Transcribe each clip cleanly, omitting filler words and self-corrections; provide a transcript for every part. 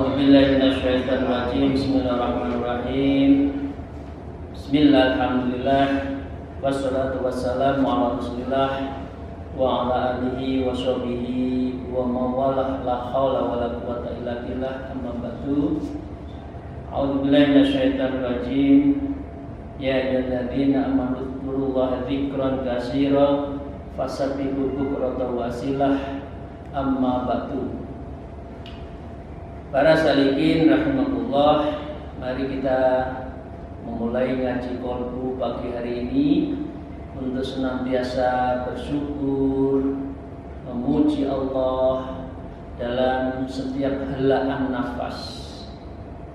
A'udzubillahi minasyaitonirrajim. Bismillahirrahmanirrahim. Bismillah, alhamdulillah, wassalatu wassalamu ala Rasulillah wa ala alihi wa sahbihi wa mawalah, la haula wala quwwata illa billah, amma ba'du. A'udzubillahi minasyaitonirrajim. Ya ayyuhalladzina amanu dzkurullaha dzikran katsiran fasabbihu bukratan wa asilah, amma ba'du. Para salikin rahimakumullah, mari kita memulai ngaji qalbu pagi hari ini untuk senantiasa bersyukur, memuji Allah dalam setiap helaan nafas,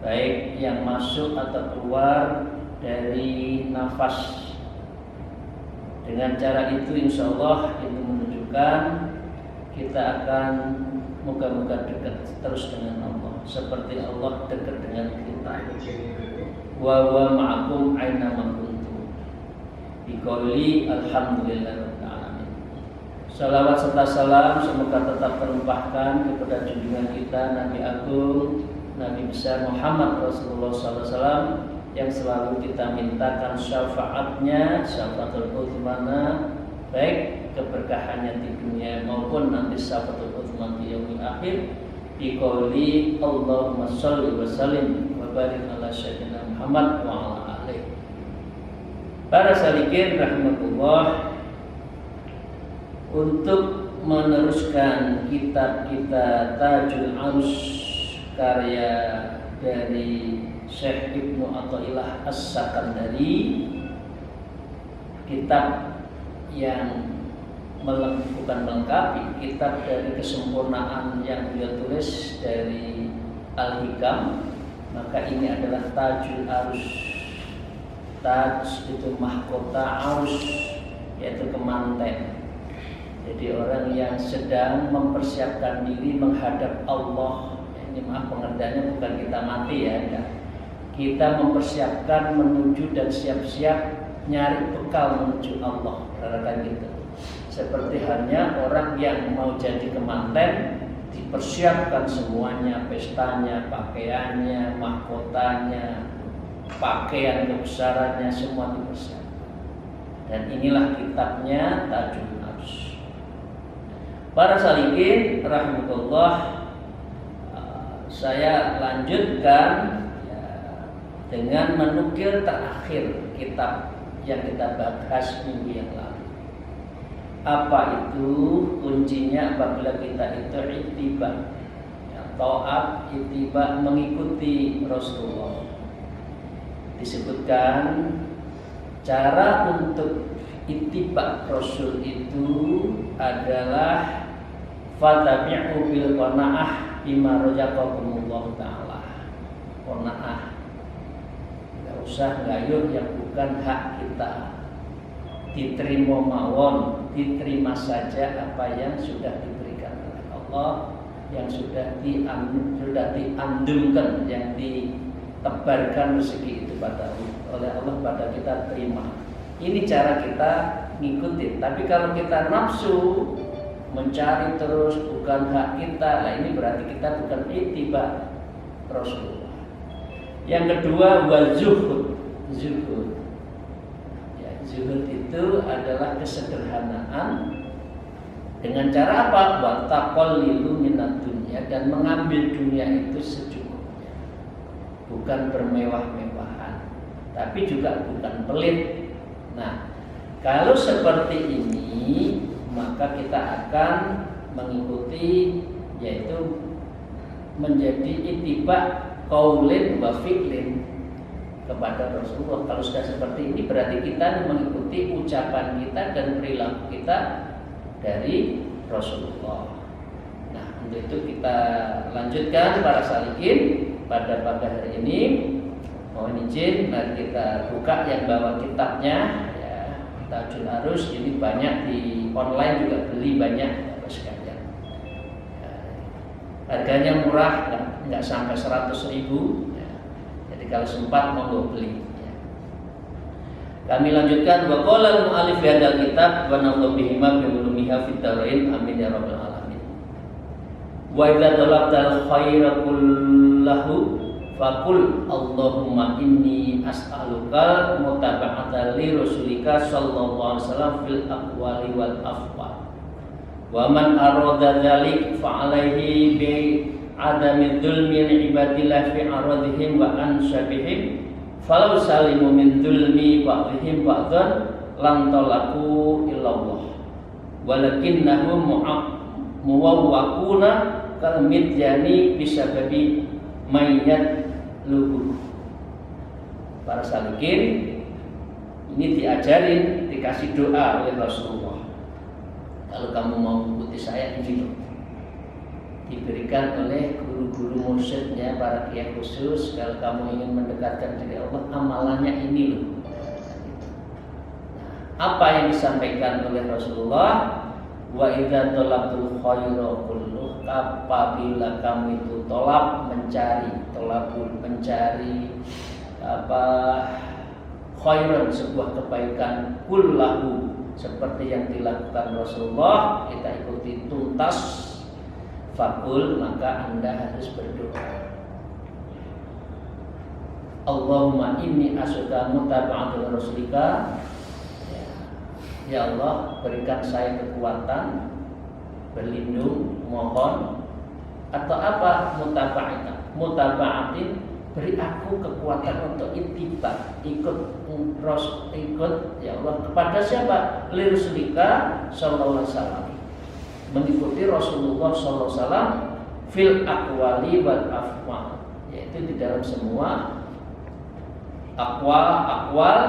baik yang masuk atau keluar dari nafas. Dengan cara itu insya Allah itu menunjukkan kita akan moga-moga dekat terus dengan Allah, seperti Allah dekat dengan kita. Wa huwa ma'akum aina ma kuntum. Biqauli alhamdulillahirabbil alamin. Salawat serta salam semoga tetap terlimpahkan kepada junjungan kita Nabi Agung, Nabi besar Muhammad Rasulullah SAW, yang selalu kita mintakan syafaatnya, syafaatul utsmana, baik keberkahannya di dunia maupun nanti syafaatul utsman di yaumil akhir. Biqauli Allahumma shalli wa sallim wa barik ala sayyidina Muhammad wa ala alihi. Para salikin rahimakumullah, untuk meneruskan kitab kita Tajul Arus karya dari Syekh Ibnu Athaillah As-Sakandari, kitab yang bukan melengkapi, kitab dari kesempurnaan yang beliau tulis dari Al-Hikam, maka ini adalah Tajul Arus. Taj itu mahkota, arus yaitu kemanten. Jadi orang yang sedang mempersiapkan diri menghadap Allah. Ini maaf pengertiannya bukan kita mati ya, enggak. Kita mempersiapkan menuju dan siap-siap nyari bekal menuju Allah, katakan gitu. Seperti halnya orang yang mau jadi kemanten, dipersiapkan semuanya, pestanya, pakaiannya, mahkotanya, pakaian kebesarannya, semua dipersiapkan. Dan inilah kitabnya Tajul Arus. Para salikin rahimahullah, saya lanjutkan ya, dengan menukil terakhir kitab yang kita bahas minggu yang lalu. Apa itu kuncinya apabila kita itu ittiba, ya, taat, ittiba, mengikuti Rasulullah. Disebutkan cara untuk ittiba Rasul itu adalah fatabi'u bil qanaah bima razaqakumullah ta'ala. Qanaah, enggak usah gayuh yang bukan hak kita. Diterima mawon, diterima saja apa yang sudah diberikan oleh Allah, yang sudah diandungkan, yang ditebarkan rezeki itu oleh Allah pada kita, terima. Ini cara kita ngikutin. Tapi kalau kita nafsu mencari terus bukan hak kita, nah ini berarti kita bukan ittiba Rasulullah. Yang kedua wal zuhud. Zuhud itu adalah kesederhanaan dengan cara apa? Wa taqallilu minad dunya, dan mengambil dunia itu secukupnya. Bukan bermewah-mewahan, tapi juga bukan pelit. Nah, kalau seperti ini maka kita akan mengikuti, yaitu menjadi ittiba qaulin wa fi'lin kepada Rasulullah. Kalau sudah seperti ini berarti kita mengikuti ucapan kita dan perilaku kita dari Rasulullah. Nah, untuk itu kita lanjutkan para salikin pada pagi hari ini. Mohon izin, mari kita buka yang bawa kitabnya ya, Tajul Arus. Ini banyak di online juga beli banyak Bapak sekalian. Ya, harganya murah, nggak sampai 100.000. Kalau sempat mau beli ya. Kami lanjutkan wa qala al-mu'allif fi hadzal kitab wa nafa'u bihima bi ulumiha fid dharain amin ya rabbal alamin. Wa idza talabtal khaira kullahu faqul Allahumma inni as'aluka mutaba'ata li rasulika sallallahu alaihi wasallam fil aqwali wal afwal wa man arada dzalik fa alaihi bi adami dzulmi li ibadillah fi aradihim wa ansabihim falau salimu min dzulmi ba'dihim ba'dan lam talaku illallah walakinnahum muwawwaquna kal midyani bisababi mayat luhur. Para salikin ini diajarin, dikasih doa oleh Rasulullah. Kalau kamu mau mengikuti saya ini loh, diberikan oleh guru-guru mursyidnya, para kiai khusus. Kalau kamu ingin mendekatkan diri Allah, amalannya ini loh. Apa yang disampaikan oleh Rasulullah? Wa idza talabul khaira kulluh, apabila kamu itu mencari khairan, sebuah kebaikan, kullahu, seperti yang dilakukan Rasulullah, kita ikuti tuntas, fakul, maka Anda harus berdoa. Allahumma inni as'aluka mutaba'atal rasulika. Ya Allah, berikan saya kekuatan, berlindung, mohon, atau apa, mutaba'atin, beri aku kekuatan untuk ittiba, ikut ya Allah, kepada siapa? Li rasulika sallallahu alaihi wasallam, mengikuti Rasulullah sallallahu alaihi wasallam fil aqwali wal afwal, yaitu di dalam semua aqwal,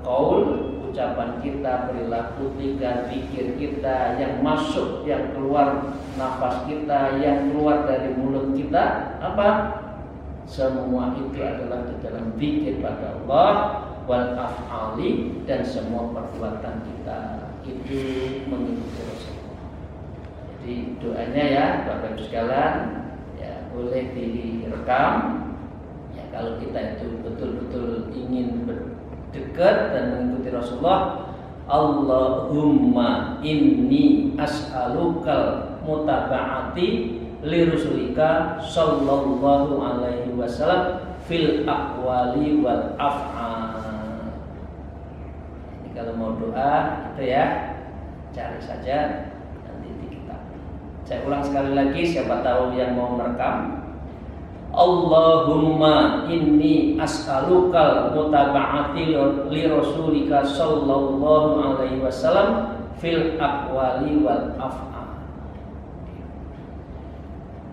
qaul, ucapan kita, perilaku kita, pikir kita, yang masuk, yang keluar nafas kita, yang keluar dari mulut kita, apa? Semua itu adalah di dalam zikir pada Allah, wal af'ali, dan semua perbuatan kita itu mengikuti Rasulullah. Jadi doanya ya Bapak Ibu sekalian, ya boleh direkam. Ya kalau kita itu betul-betul ingin dekat dan mengikuti Rasulullah, Allahumma inni as'alukal mutaba'ati li rasulika sallallahu alaihi wasallam fil aqwali wal af'al. Ini kalau mau doa itu ya, cari saja nanti di kitab. Saya ulang sekali lagi, siapa tahu yang mau merekam. Allahumma inni as'alukal mutaba'ati li rasulika sallallahu alaihi wasallam fil aqwali wal af'al.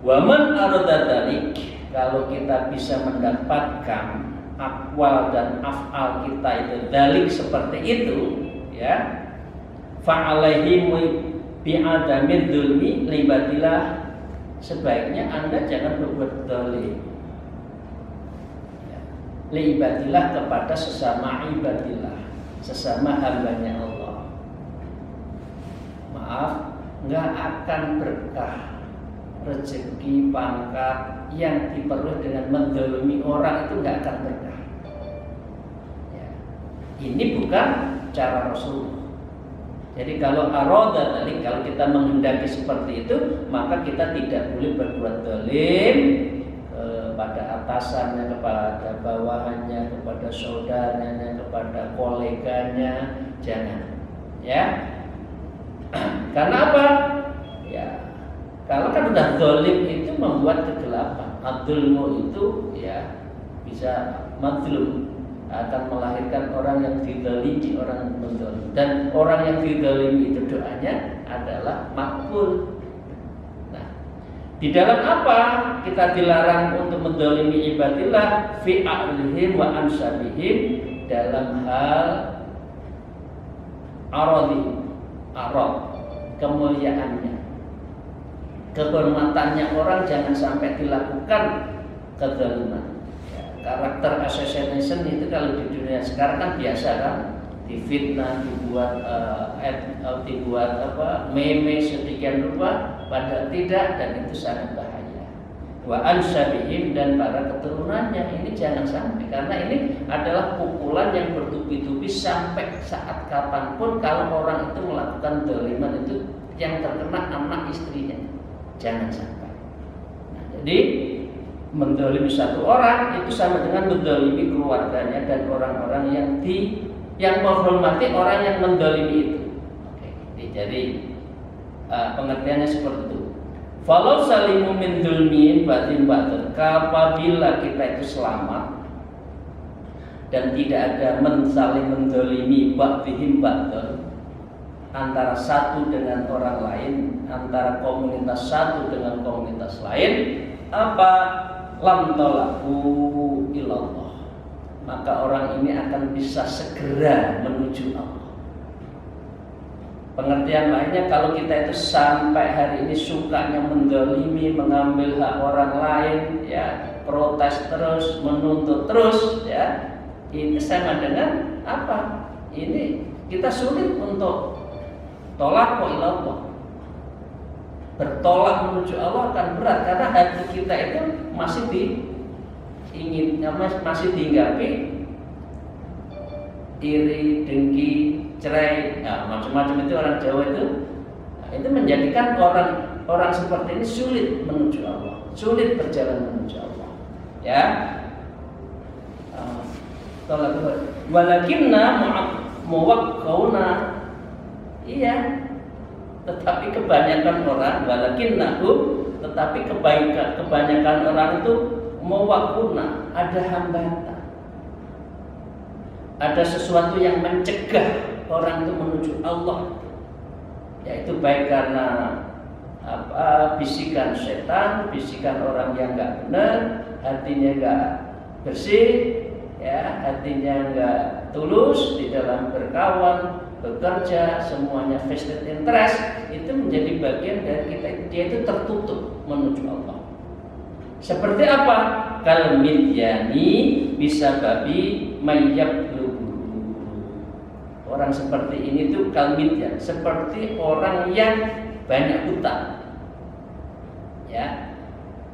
Wa man arada dzalik, kalau kita bisa mendapatkan aqwal dan af'al kita itu dzalik seperti itu, ya, fa alaihi bi'adami dzulmi libadillah, sebaiknya Anda jangan berbuat zalim, ya. Liibadillah, kepada sesama ibadillah, sesama hambanya Allah. Maaf, nggak akan berkah rezeki, pangkat yang diperoleh dengan menzalimi orang, itu nggak akan berkah, ya. Ini bukan cara Rasulullah. Jadi kalau aroda tadi, kalau kita menghendaki seperti itu, maka kita tidak boleh berbuat zalim kepada atasannya, kepada bawahannya, kepada saudaranya, kepada koleganya, jangan. Ya, karena apa? Ya, kalau kan udah zalim itu membuat kegelapan. Adzulmu itu ya bisa mazlum, akan melahirkan orang yang dizalimi, orang yang menzalim. Dan orang yang dizalimi itu doanya adalah makbul. Nah, di dalam apa kita dilarang untuk menzalimi ibadillah? Fi a'lihim wa ansabihim, dalam hal arad, kemuliaannya, kehormatannya orang, jangan sampai dilakukan kezaliman. Karakter assassination itu kalau di dunia sekarang kan biasa kan, difitnah, dibuat meme sedemikian rupa, padahal tidak, dan itu sangat bahaya. Wa ansabihim, dan para keturunannya, ini jangan sampai, karena ini adalah pukulan yang bertubi-tubi sampai saat kapanpun. Kalau orang itu melakukan zaliman, itu yang terkena anak istrinya, jangan sampai. Nah, jadi mendolimi satu orang itu sama dengan mendolimi keluarganya dan orang-orang yang menghormati orang yang mendolimi itu. Oke, jadi pengertiannya seperti itu. Falau salimu min dzulmin batin batin, apabila kita itu selamat dan tidak ada saling mendolimi ba'dihim ba'dun, antara satu dengan orang lain, antara komunitas satu dengan komunitas lain, apa lam talaku ilallah, maka orang ini akan bisa segera menuju Allah. Pengertian lainnya, kalau kita itu sampai hari ini sukanya mendolimi, mengambil hak orang lain, ya protes terus, menuntut terus, ya ini sama dengan apa? Ini kita sulit untuk tolak ilallah. Bertolak menuju Allah akan berat karena hati kita itu masih masih dihinggapi iri, dengki, cerai, macam-macam itu orang Jawa itu menjadikan orang seperti ini sulit menuju Allah, sulit berjalan menuju Allah. Ya, walakinna muwaqqauna, iya, tetapi kebanyakan orang tetapi kebanyakan orang itu muwaqquna, ada hambatan. Ada sesuatu yang mencegah orang itu menuju Allah, yaitu baik karena bisikan setan, bisikan orang yang nggak benar, hatinya nggak bersih, ya hatinya nggak tulus di dalam berkawan, bekerja, semuanya vested interest, itu menjadi bagian dari kita. Dia itu tertutup menuju Allah. Seperti apa? Kal midyani bisa babi mayyab. Orang seperti ini tuh kalmitnya, seperti orang yang banyak hutang. Ya,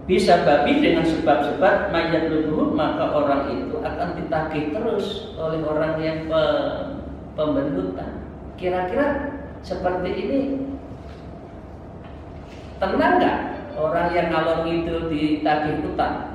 bisa babi dengan sebab-sebab mayat luhur, maka orang itu akan ditagih terus oleh orang yang pemberi hutang. Kira-kira seperti ini tenang nggak orang yang ngalor ngidul ditagih hutang?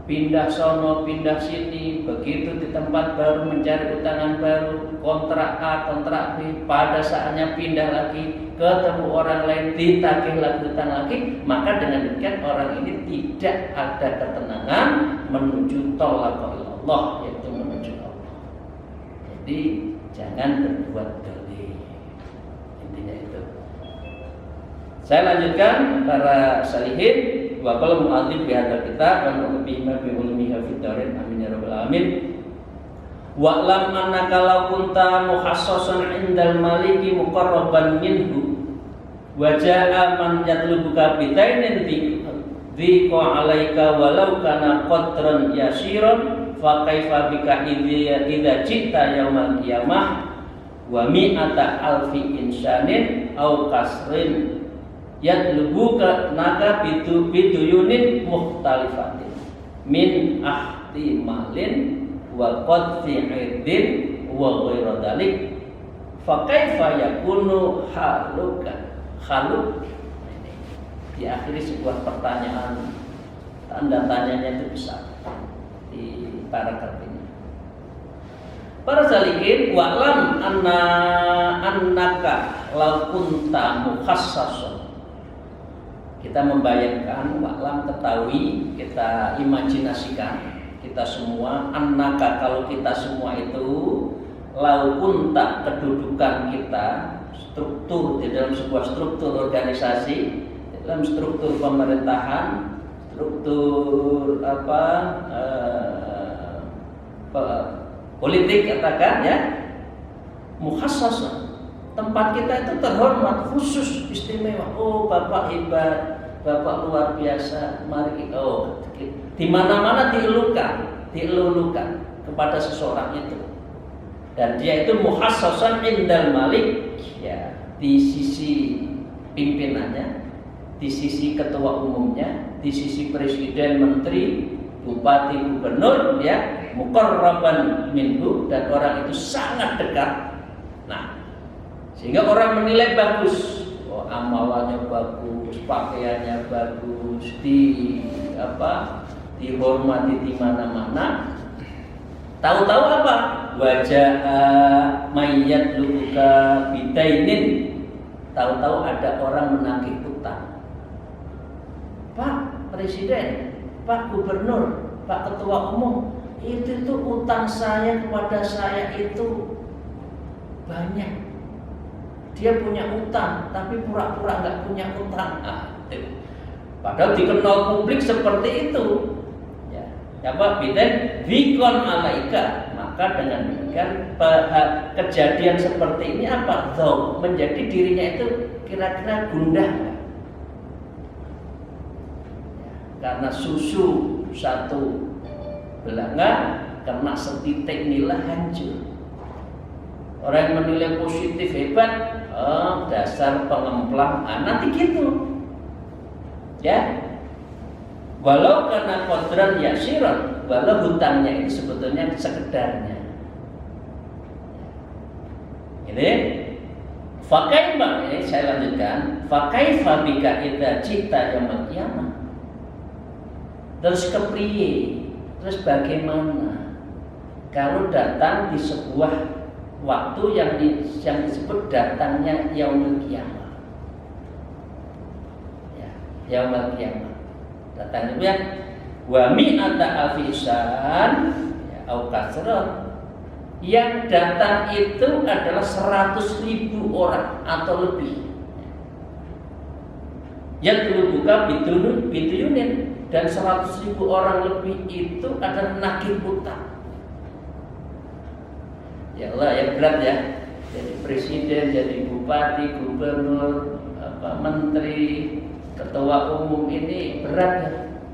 Pindah sono, pindah sini, begitu di tempat baru mencari utangan baru, kontrak A, kontrak B, pada saatnya pindah lagi, ketemu orang lain, ditagih lagi utang lagi, maka dengan demikian orang ini tidak ada ketenangan menuju tolak Allah, yaitu menuju Allah. Jadi jangan berbuat dolim, intinya itu. Saya lanjutkan para salihin. Wa qala mu'adzib bi hadzal kitab wa nu'bi ma bi ulmiha fid darin amin ya rabbal alamin. Wa lam annaka law kunta muhassasan 'indal maliki muqarraban minhu wa ja'a man yatlubuka bi dainin dhiqa 'alaika walau kana qadran yasiran fa kaifa bika idza ji'ta yaumal qiyamah wa mi'ata alfi insanin aw kasrin yatlubuka naga biduyunin mukhtalifatin min ahtimalin wa qadfi irdin wa ghairu dzalik fa kaifa yakunu haluka haluk. Diakhiri sebuah pertanyaan, tanda tanyanya itu besar di paragraf ini. Para salikin wa'lam annaka law kunta mukhassasan. Kita membayangkan, wa'lam ketahui, kita imajinasikan, kita semua annaka, kalau kita semua itu law kunta, kedudukan kita, struktur di dalam sebuah struktur organisasi, di dalam struktur pemerintahan, struktur politik katakan ya, mukhassasan, tempat kita itu terhormat, khusus, istimewa. Oh, Bapak hebat, Bapak luar biasa. Mari kita, di mana-mana dielulukan kepada seseorang itu. Dan dia itu muhassasan indal malik, ya, di sisi pimpinannya, di sisi ketua umumnya, di sisi presiden, menteri, bupati, gubernur, ya, muqarraban minhu, dan orang itu sangat dekat. Nah, sehingga orang menilai bagus, amalannya bagus, pakaiannya bagus, di dihormati di mana-mana. Tahu-tahu apa? Wajah mayat luka bidainin. Tahu-tahu ada orang menagih utang. Pak Presiden, Pak Gubernur, Pak Ketua Umum, itu tuh utang saya kepada saya itu banyak. Dia punya utang, tapi pura-pura nggak punya utang. Padahal dikenal publik seperti itu. Ya Pak, bidan bikon alaika. Maka dengan demikian kejadian seperti ini apa? Dzau, menjadi dirinya itu kira-kira gundah. Karena susu satu belanga kena setitik nilai hancur. Orang yang menilai positif hebat, dasar pengemplang, nanti gitu. Ya, walau karena kodran yasiron, walau hutangnya itu sebetulnya sekedarnya. Ini fakaifa, ini saya lanjutkan. Fakaifa bika idza cita yaumul qiyamah. Terus kepriye? Terus bagaimana kalau datang di sebuah waktu yang disebut datangnya yaumul qiyamah? Ya, yaumul qiyamah. Datang itu ya wa mi'ata alfisan ya, au kasrat. Yang datang itu adalah 100.000 orang atau lebih. Yang dulu buka biduyunin, dan 100.000 orang lebih itu adalah nagih utang. Ya Allah, ya berat ya. Jadi presiden, jadi bupati, gubernur, menteri, ketua umum ini berat ya.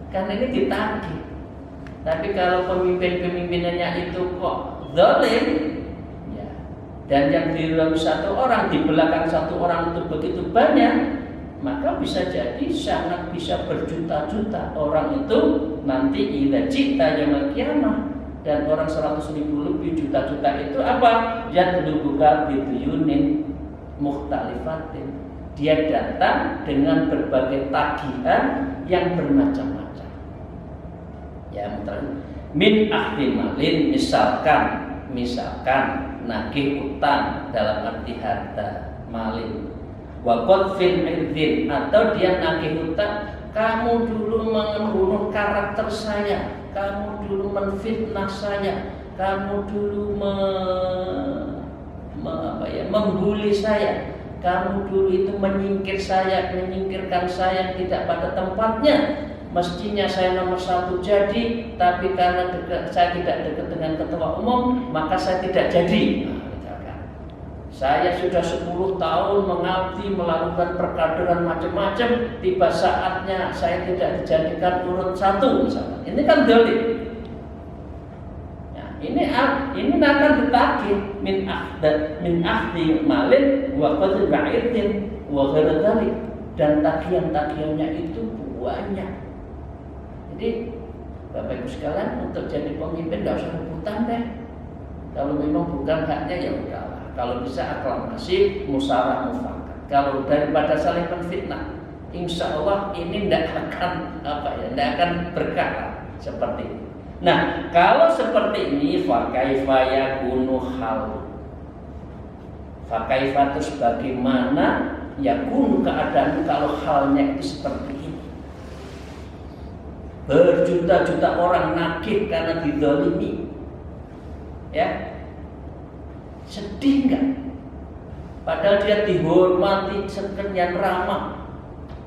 Kan ini ditagih. Tapi kalau pemimpin-pemimpinannya itu kok zalim, ya. Dan yang di dalam satu orang, di belakang satu orang itu begitu banyak, maka bisa jadi sangat bisa berjuta-juta orang itu nanti idza cita yaumul qiyamah. Dan orang 100.000 lebih juta-juta itu apa? Yadlubuka biduyunin mukhtalifatin. Dia datang dengan berbagai tagihan yang bermacam-macam. Ya, min ahli malin, misalkan nagih utang dalam arti harta malin. Wa qadfin irdin, atau dia nagih utang, kamu dulu membunuh karakter saya, kamu dulu menfitnah saya, kamu dulu membuli saya, kamu dulu itu menyingkirkan saya tidak pada tempatnya. Mestinya saya nomor 1 jadi, tapi karena saya tidak dekat dengan ketua umum, maka saya tidak jadi. Saya sudah 10 tahun mengabdi, melakukan perkaderan macam-macam, tiba saatnya saya tidak dijadikan urut 1 misalnya. Ini kan zalim. Ya, ini akan ditagih min ahdi malin wa qadri ba'irin wa ghairu dzalik, dan tagihan-tagihannya itu banyak. Jadi Bapak Ibu sekalian, untuk jadi pemimpin enggak usah rebutan deh. Kalau memang bukan haknya ya udahlah. Kalau bisa aklamasi, musyawarah mufakat. Kalau daripada saling menfitnah, insya Allah ini tidak akan berkah seperti itu. Nah, kalau seperti ini, fakaifa yakunu hal. Fakaifa itu bagaimana yakunu keadaan kalau halnya itu seperti ini. Berjuta-juta orang nagih karena dizalimi. Ya. Sedih enggak? Padahal dia dihormati sekian ramah,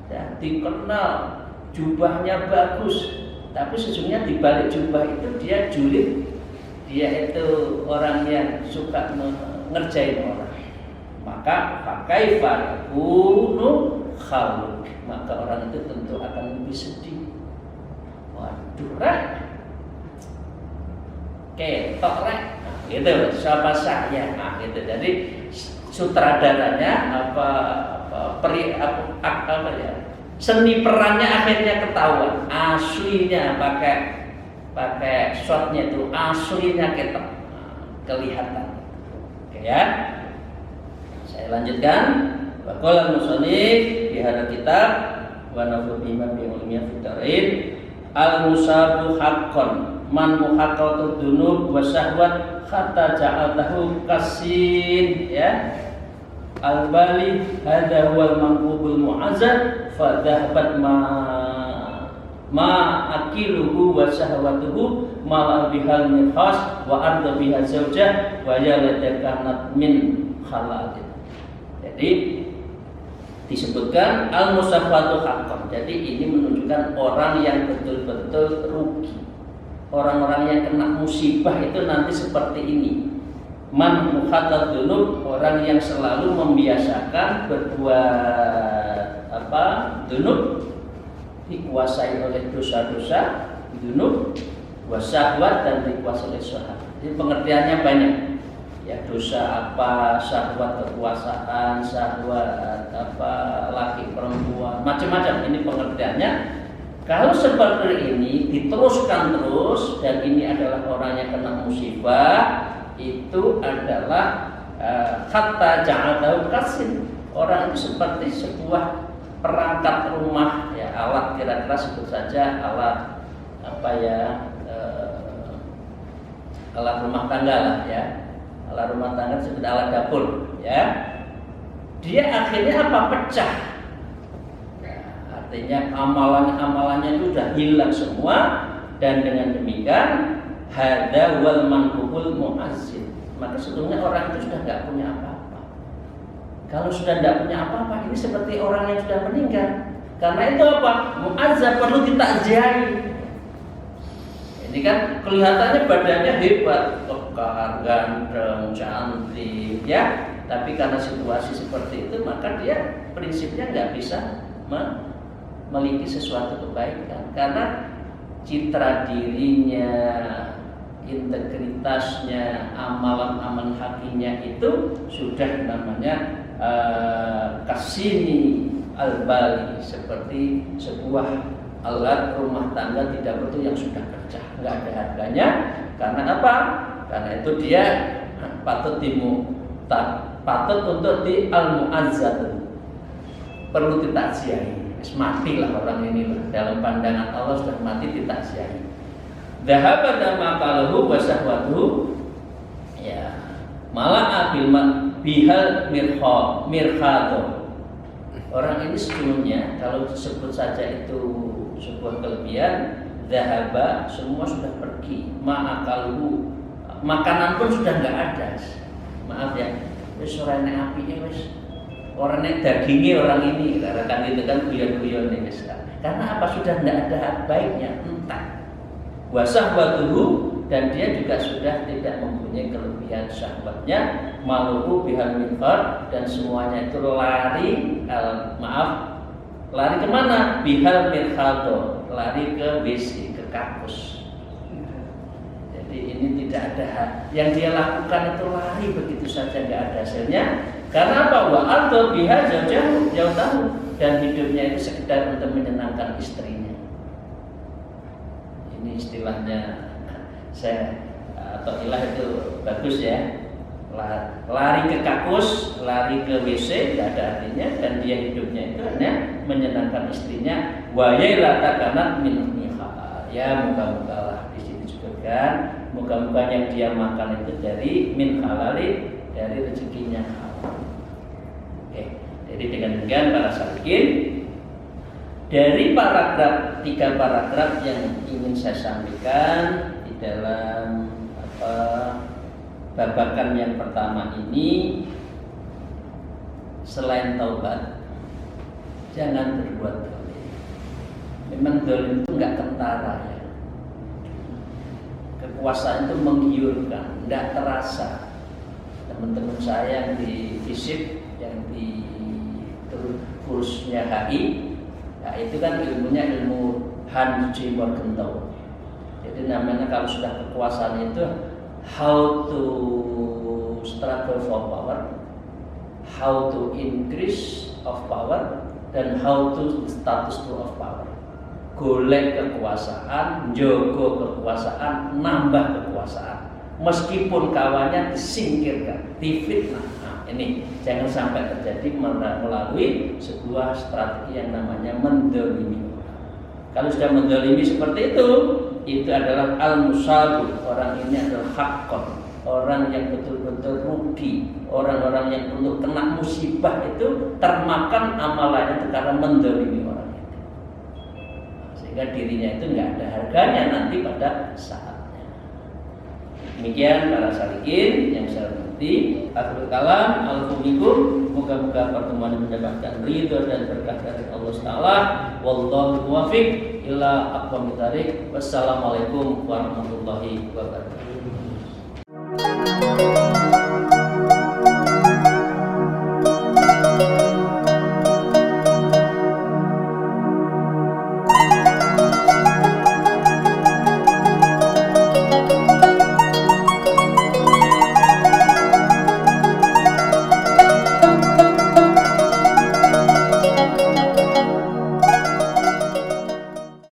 ya, dikenal, jubahnya bagus, tapi sesungguhnya di balik jubah itu dia julid, dia itu orang yang suka ngerjain orang. Maka fakaifa yakunu khaluk, maka orang itu tentu akan lebih sedih. Waduh, ketok rek. Gitu, siapa saya? Nah, gitu. Jadi sutradaranya seni perannya akhirnya ketahuan. Aslinya pakai shotnya itu aslinya ketok, kelihatan. Oke ya. Saya lanjutkan. Waqala musannif di hadal kitab wa nafsu bima bi ulumiyah fitarin al-musabu haqqan man muhaqqatu dunub wa syahwat hatta ja'altahu kasin, ya. Al-bali hadha huwal manqubul mu'azzad fa dhahabat ma akiluhu wa syahwatuhu ma bihal nifas wa arda biha zawjah wa yalakanat min halalin. Jadi disebutkan al-musafatu haqqan. Jadi ini menunjukkan orang yang betul-betul rugi. Orang-orang yang kena musibah itu nanti seperti ini. Man mukhatat dunub, orang yang selalu membiasakan berbuat dunub, dikuasai oleh dosa-dosa dunub, wasyahwat, dan dikuasai oleh syahwat. Jadi pengertiannya banyak. Ya, dosa apa, syahwat kekuasaan, syahwat laki perempuan, macam-macam. Ini pengertiannya. Kalau seperti ini diteruskan terus, dan ini adalah orang yang kena musibah, itu adalah hatta ja'altahu kasin. Orang itu seperti sebuah perangkat rumah, ya, alat, kira-kira sebut saja alat alat rumah tangga lah, ya. Alat rumah tangga sebut alat dapur, ya. Dia akhirnya pecah. Artinya amalannya itu sudah hilang semua, dan dengan demikian hadza wal manqubul mu'azzid. Maka sebetulnya orang itu sudah tidak punya apa-apa. Kalau sudah tidak punya apa-apa, ini seperti orang yang sudah meninggal. Karena itu apa? Mu'azzab, perlu ditakziahi. Ini kan kelihatannya badannya hebat, kekar, ganteng, cantik, ya. Tapi karena situasi seperti itu, maka dia prinsipnya nggak bisa memiliki sesuatu kebaikan. Karena citra dirinya, integritasnya, amalan-amalan hakinya itu sudah namanya kasini al-bali, seperti sebuah alat rumah tangga tidak betul yang sudah pecah, nggak ada harganya. Karena apa? Karena itu dia patut untuk di al-mu'azzad, perlu ditakziahi. Matilah orang ini lah, dalam pandangan Allah sudah mati, ditakziahi. Dhahaba maqaluhu wa syahwatuhu, ya, malah abil bihal mirkhado. Orang ini sebelumnya kalau disebut saja itu sebuah kelebihan, dhahaba, semua sudah pergi. Ma'akaluhu, makanan pun sudah enggak ada. Maaf ya, wis ora enek apike, wis ora enek daginge orang ini, kan itu kan guyon-guyon nih, wis. Karena apa? Sudah enggak ada baiknya, entah. Wa syahwatuhu, dan dia juga sudah tidak mempunyai kelebihan syahwatnya, maluku bihal minfar, dan semuanya itu lari lari kemana? Bihal mirkhado, lari ke WC, ke kampus. Jadi ini tidak ada yang dia lakukan, itu lari begitu saja, nggak ada hasilnya. Karena apa? Wa ardo biha jauh tahu, dan hidupnya itu sekedar untuk menyenangkan istrinya. Ini istilahnya atau ilah itu bagus, ya. Lari ke kakus, lari ke WC, tidak ada artinya, dan dia hidupnya itu hanya menyenangkan istrinya. Wa yailata kanat min mihal, ya, moga-moga lah di sini disebutkan, moga-moga yang dia makan itu dari min halali, dari rezekinya halal. Oke, jadi dengan demikian para salikin, dari paragraf 3 paragraf yang ingin saya sampaikan di dalam babakan yang pertama ini, selain taubat, jangan berbuat zalim. Memang zalim itu nggak kentara, ya. Kekuasaan itu menggiurkan, nggak terasa. Teman-teman saya yang di FISIP, yang di kursnya HI, nah itu kan ilmunya ilmu Hans G. Morgenthau. Jadi namanya kalau sudah kekuasaan itu how to struggle for power, how to increase of power, dan how to status of power. Golek kekuasaan, jogo kekuasaan, nambah kekuasaan. Meskipun kawannya disingkirkan, difitnah. Nah, ini jangan sampai terjadi melalui sebuah strategi yang namanya mendolimi orang. Kalau sudah menzalimi seperti itu adalah al-musabu. Orang ini adalah haqqon, orang yang betul-betul rugi, orang-orang yang untuk kena musibah itu termakan amalannya itu karena menzalimi orang itu. Sehingga dirinya itu nggak ada harganya nanti pada saatnya. Demikian para salikin yang saya hormati. Akhirul kalam, alhamdulillah. Moga-moga pertemuan ini mendapatkan ridho dan berkah dari Allah Taala. Wallahu muwaffiq ila aqwamit thariq. Wassalamualaikum warahmatullahi wabarakatuh.